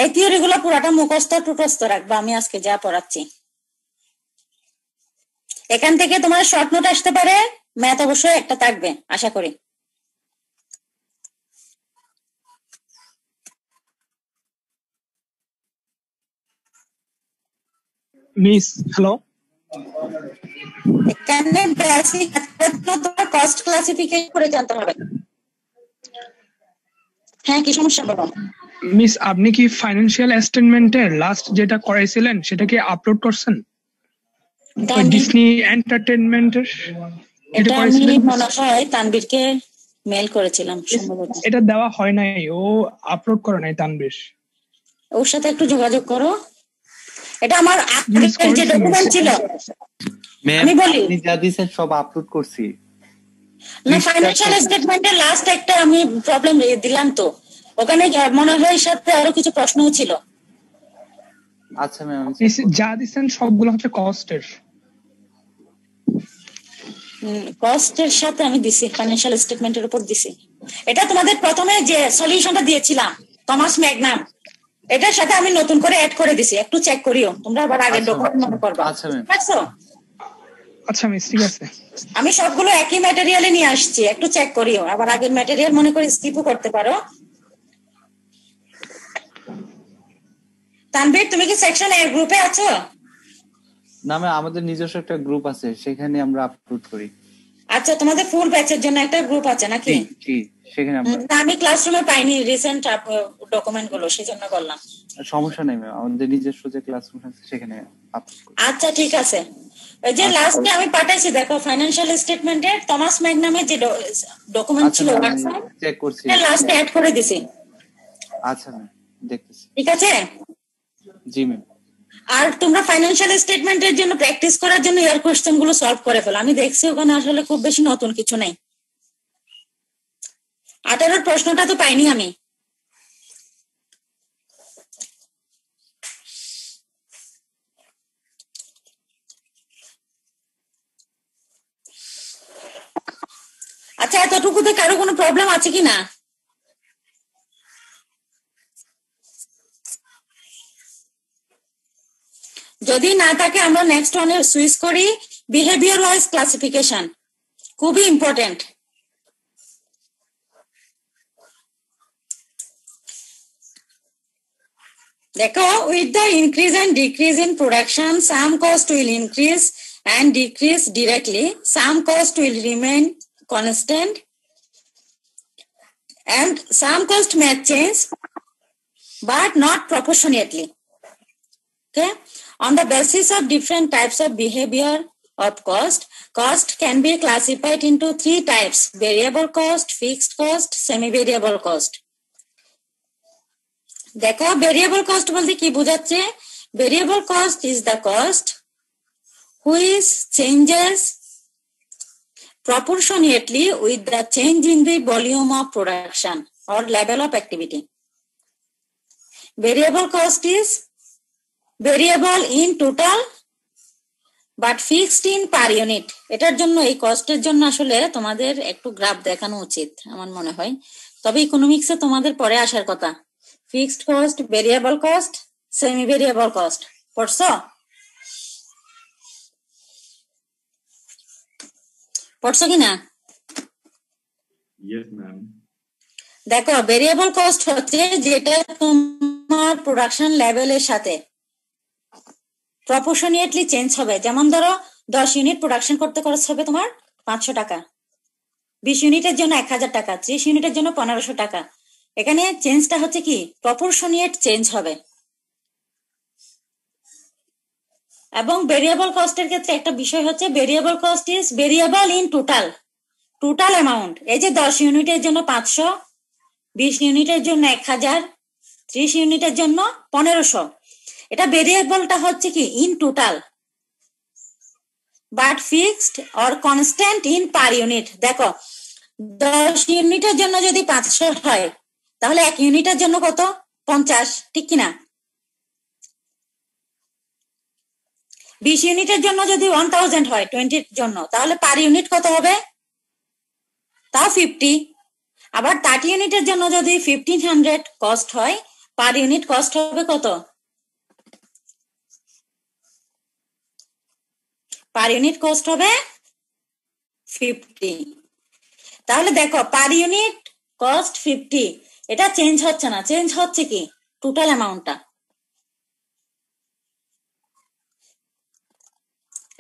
এই থিওরি গুলো পুরাটা মুখস্থ টুটস্থ রাখবা, আমি আজকে যা পড়াচ্ছি। এখান থেকে তোমার শর্ট নোট আসতে পারে, ম্যাথ অবশ্যই একটা থাকবে আশা করি। মিস হ্যালো, এখানে বেসিক তোমার কস্ট ক্লাসিফিকেশন করে জানতে হবে। হ্যাঁ, কি সমস্যা বলো? মিস আপনি কি ফাইন্যান্সিয়াল স্টেটমেন্টের লাস্ট যেটা করাইছিলেন সেটা কি আপলোড করছেন? ডিজনি এন্টারটেইনমেন্টের এটা আমি মনে হয় তানবীরকে মেল করেছিলাম সম্ভবত। এটা দেওয়া হয় নাই, ও আপলোড করে নাই তানবীর। ওর সাথে একটু যোগাযোগ করো। এটা আমার আগের যে ডকুমেন্ট ছিল, আমি বলি আপনি যা দিয়েছেন সব আপলোড করছি। না, ফাইন্যান্সিয়াল স্টেটমেন্টের লাস্ট একটা আমি প্রবলেম দিলাম, তো ওখানে মনে হয় সাথে আরো কিছু প্রশ্নও ছিল। আচ্ছা ম্যাম, যা দিয়েছেন সবগুলো হচ্ছে কস্টের। কস্টের সাথে আমি দিছি, ফাইন্যান্সিয়াল স্টেটমেন্টের উপর দিছি। এটা তোমাদের প্রথমে যে সলিউশনটা দিয়েছিলাম টমাস ম্যাগনাম, এটার সাথে আমি নতুন করে অ্যাড করে দিছি, একটু চেক করিও তোমরা, আবার আগের ডকুমেন্ট মনে করবা। আচ্ছা ম্যাম, আচ্ছা মিস, ঠিক আছে। আমি সবগুলো একই ম্যাটেরিয়ালে নিয়ে আসছি, একটু চেক করিও, আবার আগের ম্যাটেরিয়াল মনে করে স্কিপও করতে পারো। তানভীর, তুমি কি সেকশন এর গ্রুপে আছো? না ম্যাম, আমাদের নিজস্ব একটা গ্রুপ আছে, সেখানে আমরা আপলোড করি। আচ্ছা, তোমাদের ফুল ব্যাচের জন্য একটা গ্রুপ আছে নাকি? জি, সেখানে আমরা। আমি ক্লাসরুমে পাইনি রিসেন্ট ডকুমেন্ট গুলো, সেজন্য বললাম। সমস্যা নেই ম্যাম, আমাদের নিজস্ব যে ক্লাসরুম আছে সেখানে আপলোড করি। আচ্ছা, ঠিক আছে। এই যে লাস্টে আমি পাঠাইছি দেখো, ফাইন্যান্সিয়াল স্টেটমেন্টের টমাস ম্যাগনামের যে ডকুমেন্ট ছিল চেক করছি, লাস্টে অ্যাড করে দিছি। আচ্ছা ম্যাম, দেখতেছি। ঠিক আছে? জি ম্যাম। আর তোমরা ফাইন্যান্সিয়াল স্টেটমেন্টের জন্য প্র্যাকটিস করার জন্য ইয়ার কোশ্চেন গুলো সলভ করে ফেলো। আমি দেখছি ওখানে আসলে খুব বেশি নতুন কিছু নাই। 18 প্রশ্নটা তো পাইনি আমি। আচ্ছা, এতটুকুতে কারো কোনো প্রবলেম আছে কিনা? যদি না থাকে আমরা নেক্সট ওয়ানে সুইচ করি, বিহেভিয়ার ওয়াইজ ক্লাসিফিকেশন, খুবই ইম্পর্টেন্ট। দেখো, with the increase and decrease in production, some cost will increase and decrease directly, some cost will remain constant, and some cost may change but not proportionately. Okay, on the basis of different types of behavior of cost can be classified into 3 types: variable cost, fixed cost, semi-variable cost. দেখো, variable cost বলতে কি বোঝাচ্ছে? Variable cost is the cost which changes proportionately with the change in the volume of production or level of activity. Variable cost is variable in total but fixed in per unit. এটার জন্য এই কস্টের জন্য আসলে তোমাদের একটু graph দেখানো উচিত আমার মনে হয়, তবে ইকোনমিক্সে তোমাদের পরে আসার কথা। Fixed cost, variable cost, semi variable cost পড়ছো? পড়ছো কিনা? Yes, ma'am. দেখো, ভেরিয়েবল কস্ট হচ্ছে যেটা তোমার প্রোডাকশন লেভেলের সাথে প্রপোর্শনিয়েটলি চেঞ্জ হবে। যেমন ধরো 10 ইউনিট প্রোডাকশন করতে খরচ হবে তোমার 500 টাকা, 20 ইউনিটের জন্য 1000 টাকা, 30 ইউনিটের জন্য 1500 টাকা। এখানে চেঞ্জটা হচ্ছে কি প্রপোর্শনিয়েট চেঞ্জ হবে। এবং ভেরিয়েবল কস্টের ক্ষেত্রে একটা বিষয় হচ্ছে variable cost is variable in total amount. এই যে 10 ইউনিটের জন্য 500, 20 ইউনিটের জন্য 1000, 30 ইউনিটের জন্য 1500, এটা ভেরিয়েবলটা হচ্ছে কি in total but fixed or constant in per unit. দেখো 10 ইউনিটের জন্য যদি 500 হয় তাহলে 1 ইউনিটের জন্য কত? 50, ঠিক কিনা? 20 ইউনিটের জন্য যদি 1000 হয় 20 এর জন্য, তাহলে পার ইউনিট কত হবে? তাও 50। আবার 30 ইউনিটের জন্য যদি 1500 কস্ট হয়, পার ইউনিট কস্ট হবে কত? পার ইউনিট কস্ট হবে 50। তাহলে দেখো পার ইউনিট কস্ট 50, এটা চেঞ্জ হচ্ছে না, চেঞ্জ হচ্ছে কি টোটাল অ্যামাউন্টটা।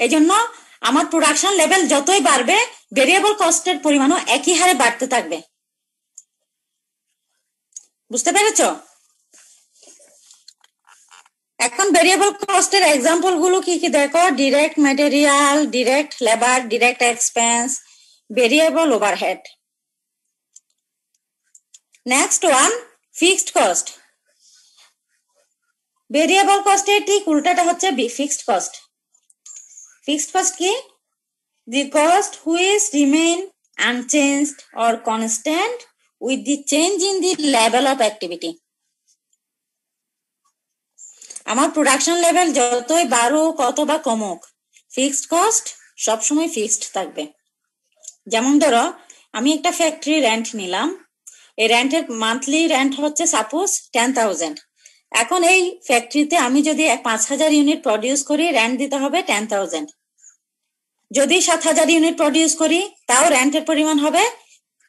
এই জন্য আমার প্রোডাকশন লেভেল যতই বাড়বে ভেরিয়েবল কস্টের পরিমাণও একই হারে বাড়তে থাকবে। বুঝতে পেরেছ? এখন ভেরিয়েবল কস্টের এক্সাম্পল গুলো কি কি দেখো, direct material, direct labour, direct expense, variable overhead. Next one fixed cost. Variable কস্টের ঠিক উল্টাটা হচ্ছে ফিক্সড কস্ট। ফিক্সড কস্ট কি? The cost which remain unchanged or constant with the change in the level of activity. আমার production level যতই বাড়ুক কত বা কমুক, ফিক্সড কস্ট সবসময় ফিক্সড থাকবে। যেমন ধরো আমি একটা ফ্যাক্টরি রেন্ট নিলাম, এই রেন্টের মান্থলি রেন্ট হচ্ছে সাপোজ 10,000। এখন এই ফ্যাক্টরিতে আমি যদি 5000 ইউনিট প্রডিউস করি, রেন্ট দিতে হবে 10,000। যদি 7000 ইউনিট প্রডিউস করি তাও রেন্টের পরিমাণ হবে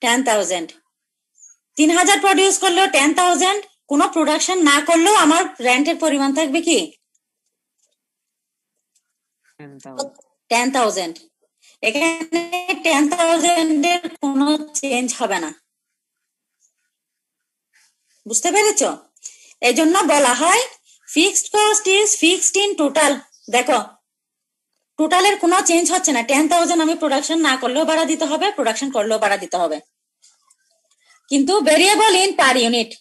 10,000। 3000 প্রডিউস করলেও 10,000, কোনো প্রোডাকশন না করলেও আমার রেন্টের পরিমাণ থাকবে কি 10,000। এখানে 10,000 এর কোনো চেঞ্জ হবে না। বুঝতে পেরেছ? এই জন্য বলা হয় fixed cost is fixed in total. দেখো টোটালের কোনো চেঞ্জ হচ্ছে না। 10,000 আমি প্রোডাকশন না করলেও ভাড়া দিতে হবে, প্রোডাকশন করলেও ভাড়া দিতে হবে। কিন্তু variable in per unit.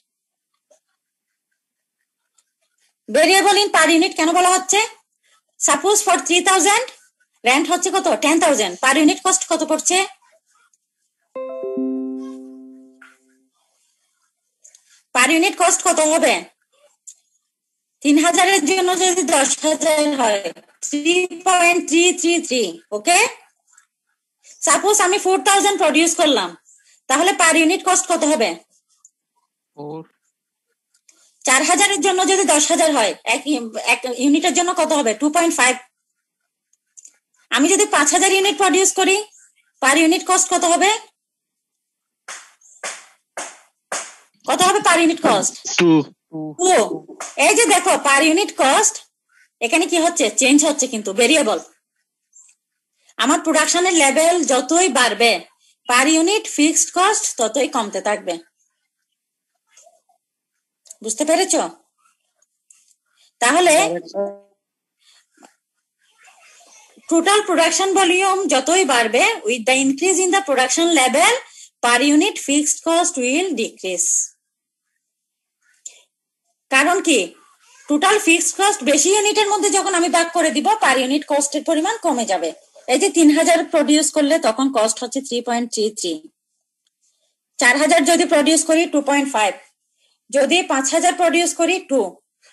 Variable in per unit কেন বলা হচ্ছে? সাপোজ ফর 3000 রেন্ট হচ্ছে কত 10,000, পার ইউনিট কস্ট কত পড়ছে? পার ইউনিট কস্ট কত হবে? 3000 এর জন্য যদি 10,000 হয় 3.333। ওকে, সাপোজ আমি 4000 প্রডিউস করলাম, তাহলে পার ইউনিট কস্ট কত হবে? 4000 এর জন্য যদি 10,000 হয়, এক ইউনিটের জন্য কত হবে? 2.5। আমি যদি 5000 ইউনিট প্রডিউস করি, পার ইউনিট কস্ট কত হবে? কত হবে পার ইউনিট কস্ট? 2। এই যে দেখো পার ইউনিট কস্ট এখানে কি হচ্ছে? চেঞ্জ হচ্ছে, কিন্তু ভেরিয়েবল। আমার প্রোডাকশনের লেভেল যতই বাড়বে পার ইউনিট ফিক্সড কস্ট ততই কমতে থাকবে। বুঝতে পেরেছ? তাহলে টোটাল প্রোডাকশন ভলিউম যতই বাড়বে with the increase in the production level per unit fixed cost will decrease. কারণ কি টোটাল ফিক্সড কস্ট বেশি ইউনিটের মধ্যে যখন আমি ভাগ করে দিব পার ইউনিট কস্টের পরিমাণ কমে যাবে। এই যে 3000 প্রডিউস করলে তখন কস্ট হচ্ছে 3.33, 4000 যদি প্রডিউস করি 2.5, যদি 5000 প্রডিউস করি 2।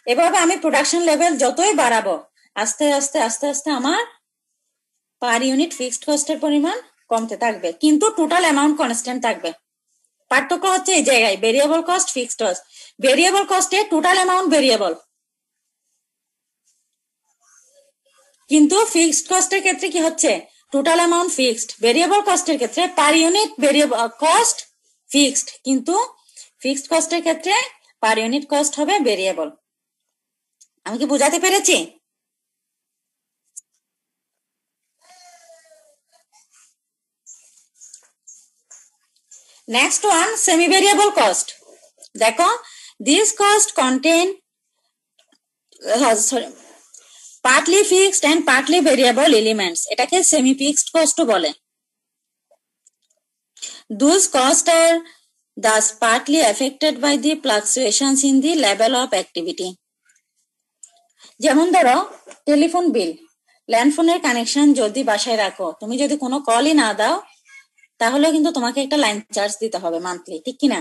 এভাবে আমি প্রোডাকশন লেভেল যতই বাড়াবো আস্তে আস্তে আস্তে আস্তে আমার পার ইউনিট ফিক্সড কস্টের পরিমাণ কমতে থাকবে, কিন্তু টোটাল অ্যামাউন্ট কনস্ট্যান্ট থাকবে। পার্থক্য হচ্ছে এই জায়গায়, variable cost, fixed cost. Variable কস্টে টোটাল অ্যামাউন্ট ভেরিয়েবল, কিন্তু ফিক্সড কস্টের ক্ষেত্রে কি হচ্ছে, টোটাল অ্যামাউন্ট ফিক্সড। ভেরিয়েবল কস্টের ক্ষেত্রে per unit variable cost fixed, কিন্তু ফিক্সড কস্টের ক্ষেত্রে পার ইউনিট কস্ট হবে ভেরিয়েবল। আমি কি বোঝাতে পেরেছি? Next one, semi-variable cost. দেখো, this cost contain partly fixed and partly variable elements. এটাকে semi fixed cost বলে। Those costs are thus partly affected by the fluctuations in the level of activity. যেমন ধরো telephone bill, ল্যান্ডফোনের connection যদি বাসায় রাখো, তুমি যদি কোনো কলই না দাও তাহলে কিন্তু তোমাকে একটা লাইন চার্জ দিতে হবে মান্থলি, ঠিক কিনা?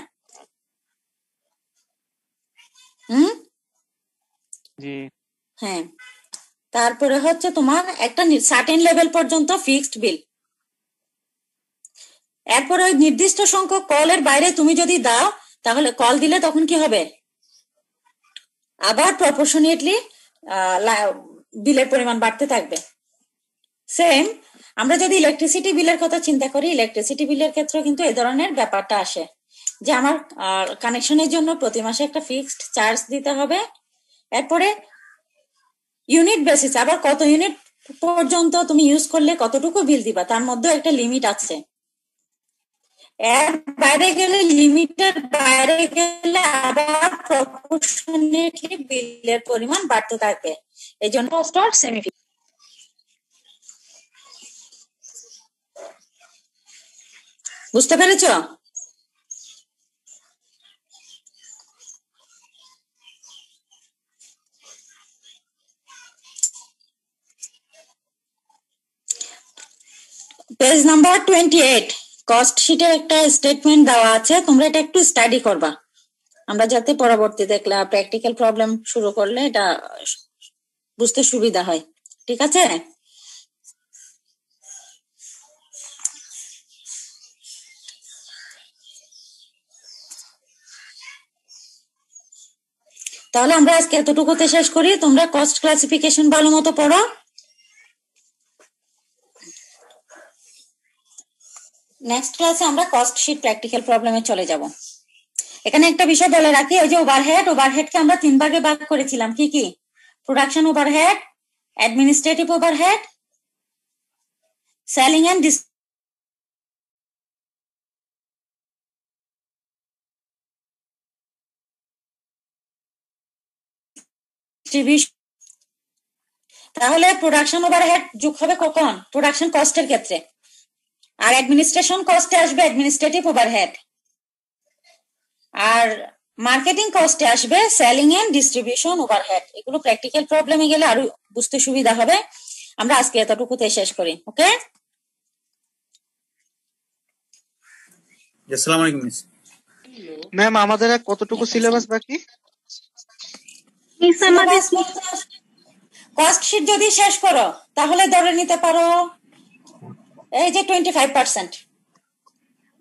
জি হ্যাঁ। তারপরে হচ্ছে তোমার একটা সার্টেন লেভেল পর্যন্ত ফিক্সড বিল, এরপরে ওই নির্দিষ্ট সংখ্যক কলের বাইরে তুমি যদি দাও তাহলে কল দিলে তখন কি হবে, আবার প্রপোর্শনেটলি বিলের পরিমাণ বাড়তে থাকবে। সেম আমরা যদি ইলেকট্রিসিটি বিলের কথা চিন্তা করি, ইলেকট্রিসিটি বিলের ক্ষেত্রে কিন্তু এই ধরনের ব্যাপারটা আসে যে আমার কানেকশনের জন্য প্রতি মাসে একটা ফিক্সড চার্জ দিতে হবে, এরপরে ইউনিট বেসিস আবার কত ইউনিট পর্যন্ত তুমি ইউজ করলে কতটুকু বিল দিবা তার মধ্যে একটা লিমিট আছে। এর বাইরে গেলে, লিমিটের বাইরে গেলে আবার প্রপোর্শনেটলি বিলের পরিমাণ বাড়তে থাকে। এই জন্য সেমি ফিক্সড। বুঝতে পেরেছো? পেজ নাম্বার 28, কস্ট শিটে একটা স্টেটমেন্ট দেওয়া আছে, তোমরা এটা একটু স্টাডি করবা, আমরা যাতে পরবর্তীতে প্র্যাকটিক্যাল প্রবলেম শুরু করলে এটা বুঝতে সুবিধা হয়, ঠিক আছে? তাহলে আমরা আজকে এতটুকুতে শেষ করি, তোমরা কস্ট ক্লাসিফিকেশন ভালো মতো পড়ো। নেক্সট ক্লাসে আমরা কস্ট শিট প্র্যাকটিক্যাল প্রবলেমে চলে যাব। এখানে একটা বিষয় বলে রাখি, ওই যে ওভারহেডকে আমরা 3 ভাগে ভাগ করেছিলাম, কি কি? Production overhead, administrative overhead, selling and distribution. তাহলে প্রোডাকশন ওভারহেড যোগ হবে কখন? প্রোডাকশন কস্টের ক্ষেত্রে। আর অ্যাডমিনিস্ট্রেশন কস্টে আসবে অ্যাডমিনিস্ট্রেটিভ ওভারহেড, আর মার্কেটিং কস্টে আসবে সেলিং এন্ড ডিস্ট্রিবিউশন ওভারহেড। এগুলো প্র্যাকটিক্যাল প্রবলেমে গেলে আরো বুঝতে সুবিধা হবে। আমরা আজকে এতটুকুতে শেষ করি, ওকে? আসসালামু আলাইকুম মিস। ম্যাম আমাদের আর কতটুকু সিলেবাস বাকি? মিস আমাদের কস্ট শিট যদি শেষ করো তাহলে ধরে নিতে পারো এই যে 25%।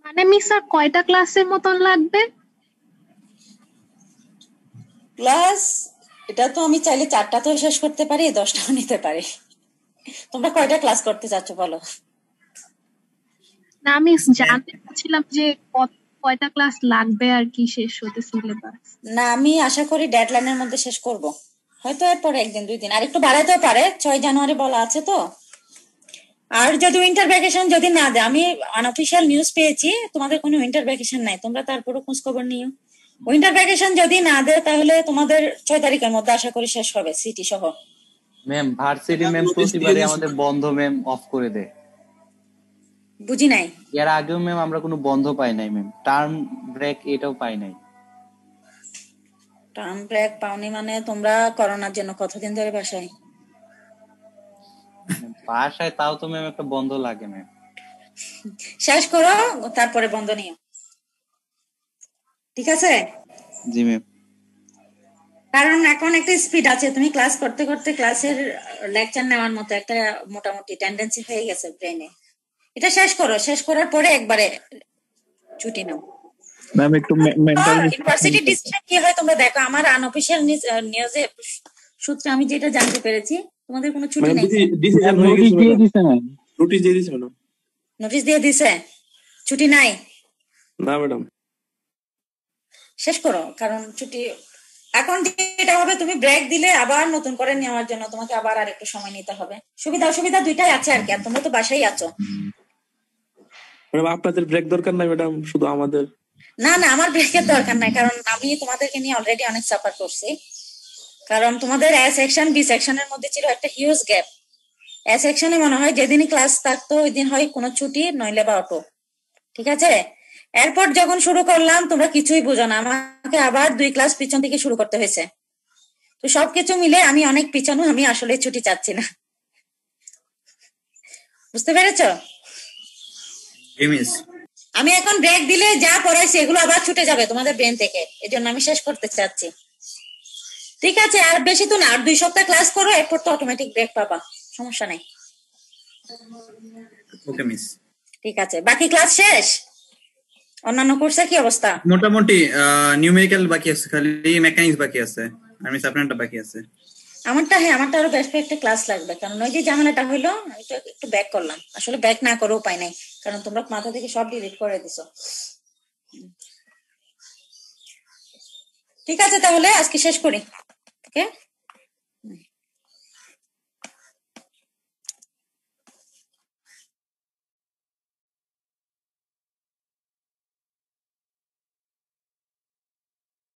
মানে মিস আর কয়টা ক্লাসের মতন লাগবে? ক্লাস এটা তো আমি চাইলে 4টাতেও শেষ করতে পারি, 10টাও নিতে পারি। তোমরা কয়টা ক্লাস করতে চাচ্ছ বলো? না মিস জানতে চাচ্ছিলাম যে কয়টা ক্লাস লাগবে আর কি শেষ হতে সিলেবাস। না, আমি আশা করি ডেডলাইনের মধ্যে শেষ করব, হয়তো এরপর 1 দিন 2 দিন আর একটু বাড়াইতেও পারে, 6 জানুয়ারি বলা আছে তো। আর যদি উইন্টার ভ্যাকেশন যদি না দেয়, আমি আনঅফিশিয়াল নিউজ পেয়েছি তোমাদের কোনো উইন্টার ভ্যাকেশন নাই, তোমরা তারপরও খোঁজ খবর নিও। উইন্টার ভ্যাকেশন যদি না দেয় তাহলে তোমাদের 6 তারিখের মধ্যে আশা করি শেষ হবে সিটি সহ। ম্যাম ভার্সিটি ম্যাম প্রতিবারই আমাদের বন্ধ ম্যাম অফ করে দেয়। বুঝি নাই। এর আগেও ম্যাম আমরা কোনো বন্ধ পাই নাই ম্যাম, টার্ম ব্রেক এটাও পাই নাই। টার্ম ব্রেক পাওনি মানে তোমরা করোনার জন্য কতদিন ধরে বাসায়? বাসায় তাও তো ম্যাম একটা বন্ধ লাগে ম্যাম। শেষ করো, তারপরে বন্ধ নিও, ঠিক আছে? জি ম্যাম। কারণ এখন একটা স্পিড আছে, তুমি ক্লাস করতে করতে ক্লাসের লেকচার নেওয়ার মতো একটা মোটামুটি টেন্ডেন্সি হয়ে গেছে ব্রেনে। এটা শেষ করো, শেষ করার পরে একবারে ছুটি নাও। ম্যাম একটু মেন্টাল ইউনিভার্সিটি ডিসিশন কি হয় তোমরা দেখো। আমার আনঅফিশিয়াল নিউজে সূত্রে আমি যেটা জানতে পেরেছি, তোমাদের কোনো ছুটি নেই। ডিসিশন হয়ে গেছে ম্যাডাম, নোটিশ দিয়ে দিয়েছে ম্যাডাম। নোটিশ দিয়ে দিছে, ছুটি নাই? না ম্যাডাম। শেষ করো, কারণ ছুটি এখন যেটা হবে, তুমি ব্রেক দিলে আবার নতুন করে নেওয়ার জন্য তোমাকে আবার আর একটু সময় নিতে হবে। সুবিধা অসুবিধা দুইটাই আছে আর কি। আর তোমরা তো বাসায় আছো। ম্যাডাম আপনাদের ব্রেক দরকার নাই ম্যাডাম, শুধু আমাদের। না না, আমার ব্রেকের দরকার নাই, কারণ আমি তোমাদেরকে নিয়ে অলরেডি অনেক সাফার করছি। কারণ তোমাদের এ সেকশন বি সেকশনের মধ্যে ছিল একটা হিউজ গ্যাপ। এ সেকশনে মনে হয় যেদিনই ক্লাস থাকতো ওই দিন হয় কোনো ছুটি নইলে বা অটো, ঠিক আছে? এরপর যখন শুরু করলাম তোমরা কিছুই বুঝো না, আমাকে আবার 2 ক্লাস পিছন থেকে শুরু করতে হয়েছে। তো সবকিছু মিলে আমি অনেক পিছানো, আমি আসলে ছুটি চাচ্ছি না। বুঝতে পেরেছো? আমি এখন ব্রেক দিলে যা পড়াইছি এগুলো আবার ছুটে যাবে তোমাদের ব্রেন থেকে, এজন্য আমি শেষ করতে চাচ্ছি, ঠিক আছে? আর বেশি তো না, আর 2 সপ্তাহ ক্লাস করো, এরপর তো অটোমেটিক ব্রেক পাবা, সমস্যা নাই। ওকে মিস। ঠিক আছে, বাকি ক্লাস শেষ? অন্যান্য কোর্সের কি অবস্থা? মোটামুটি নিউমেরিক্যাল বাকি আছে, খালি মেকানিক্স বাকি আছে, আর মিস আপনারটা বাকি আছে। আমারটা, হ্যাঁ আমারটা আরো বেশ কয়েকটা ক্লাস লাগবে, কারণ ওই যে ঝামেলাটা হইলো আমি তো একটু ব্যাক করলাম। আসলে ব্যাক না করে উপায় নাই, কারণ তোমরা মাথা থেকে সব ডিলিট করে দিছো। ঠিক আছে, তাহলে আজকে শেষ করি, ওকে?